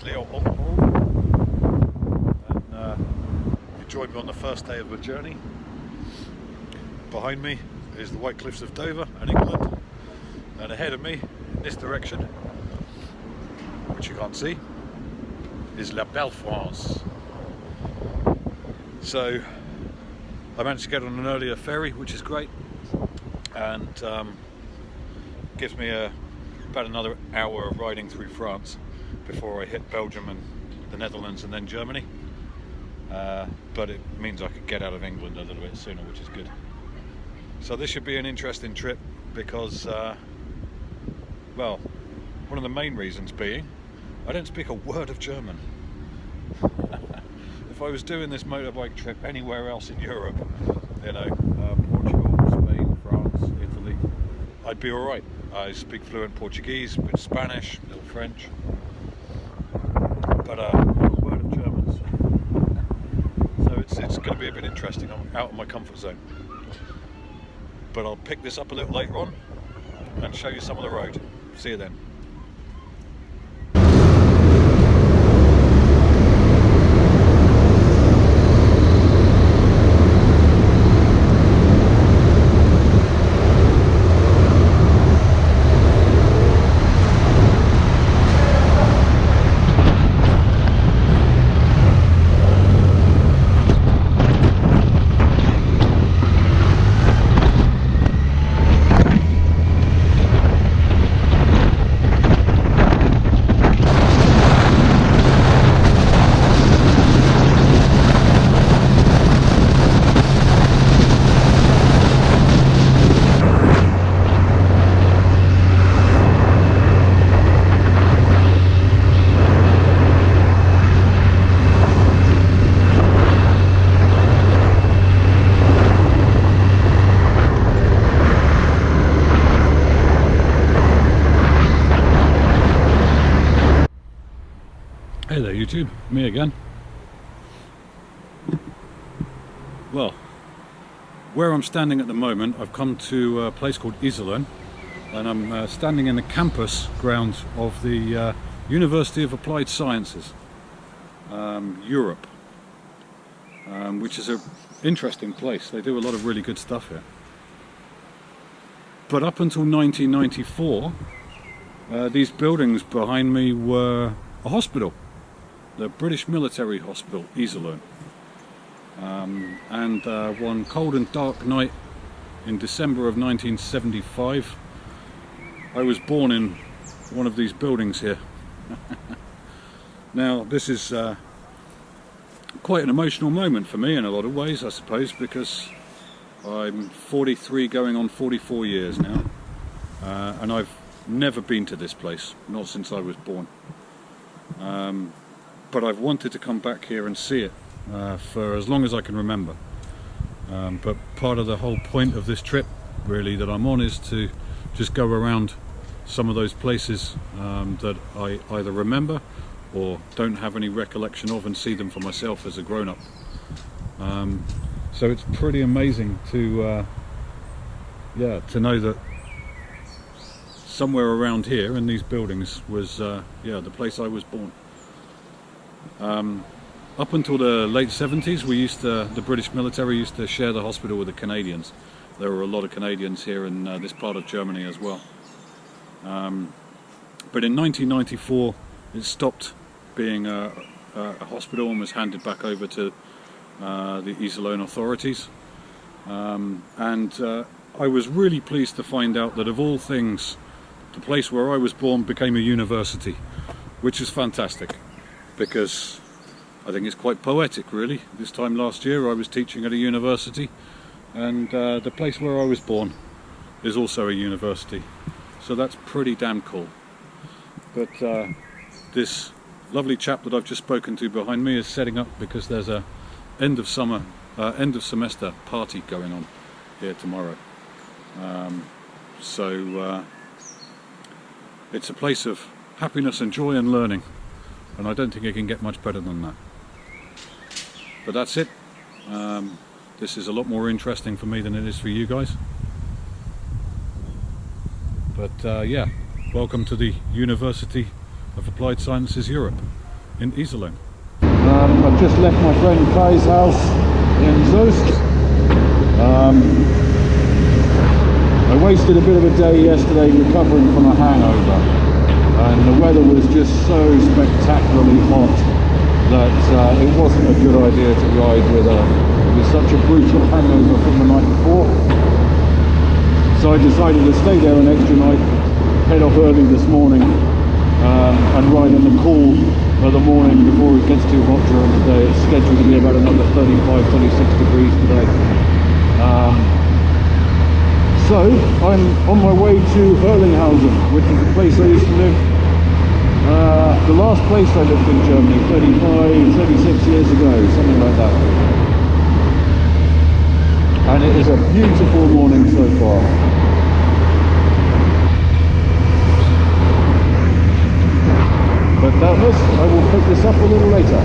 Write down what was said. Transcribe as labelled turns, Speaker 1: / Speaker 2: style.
Speaker 1: Leo Oldenburg, and you joined me on the first day of the journey. Behind me is the White Cliffs of Dover and England, and ahead of me in this direction, which you can't see, is La Belle France. So I managed to get on an earlier ferry, which is great, and gives me about another hour of riding through France before I hit Belgium and the Netherlands and then Germany. But it means I could get out of England a little bit sooner, which is good. So this should be an interesting trip because, well, one of the main reasons being I don't speak a word of German. If I was doing this motorbike trip anywhere else in Europe, you know, Portugal, Spain, France, Italy, I'd be alright. I speak fluent Portuguese, a bit of Spanish, a little French, but not a word of German. So it's going to be a bit interesting. I'm out of my comfort zone. But I'll pick this up a little later on and show you some of the road. See you then. Hey there YouTube, me again. Well, where I'm standing at the moment, I've come to a place called Iserlohn, and I'm standing in the campus grounds of the University of Applied Sciences, Europe, which is an interesting place. They do a lot of really good stuff here. But up until 1994, these buildings behind me were a hospital. The British Military Hospital, Iserlohn. And one cold and dark night in December of 1975, I was born in one of these buildings here. Now, this is quite an emotional moment for me in a lot of ways, I suppose, because I'm 43 going on 44 years now, and I've never been to this place, not since I was born. But I've wanted to come back here and see it for as long as I can remember. But part of the whole point of this trip, really, that I'm on is to just go around some of those places that I either remember or don't have any recollection of, and see them for myself as a grown-up. So it's pretty amazing to know that somewhere around here in these buildings was the place I was born. Up until the late 70s, the British military used to share the hospital with the Canadians. There were a lot of Canadians here in this part of Germany as well. But in 1994, it stopped being a hospital and was handed back over to the Iserlohn authorities. I was really pleased to find out that, of all things, the place where I was born became a university, which is fantastic, because I think it's quite poetic, really. This time last year I was teaching at a university, and the place where I was born is also a university, so that's pretty damn cool. But this lovely chap that I've just spoken to behind me is setting up because there's a end of semester party going on here tomorrow. So it's a place of happiness and joy and learning, and I don't think it can get much better than that. But that's it. This is a lot more interesting for me than it is for you guys. But yeah, welcome to the University of Applied Sciences Europe. in Iserlohn.
Speaker 2: I've just left my friend Kai's house in Soest. I wasted a bit of a day yesterday recovering from a hangover, and the weather was just so spectacularly hot that it wasn't a good idea to ride with such a brutal hangover from the night before. So I decided to stay there an extra night, head off early this morning, and ride in the cool of the morning before it gets too hot during the day. It's scheduled to be about another 35-36 degrees today. So I'm on my way to Erlinghausen, which is the place I used to live. The last place I lived in Germany 36 years ago, something like that. And it is a beautiful morning so far. But doubtless I will pick this up a little later.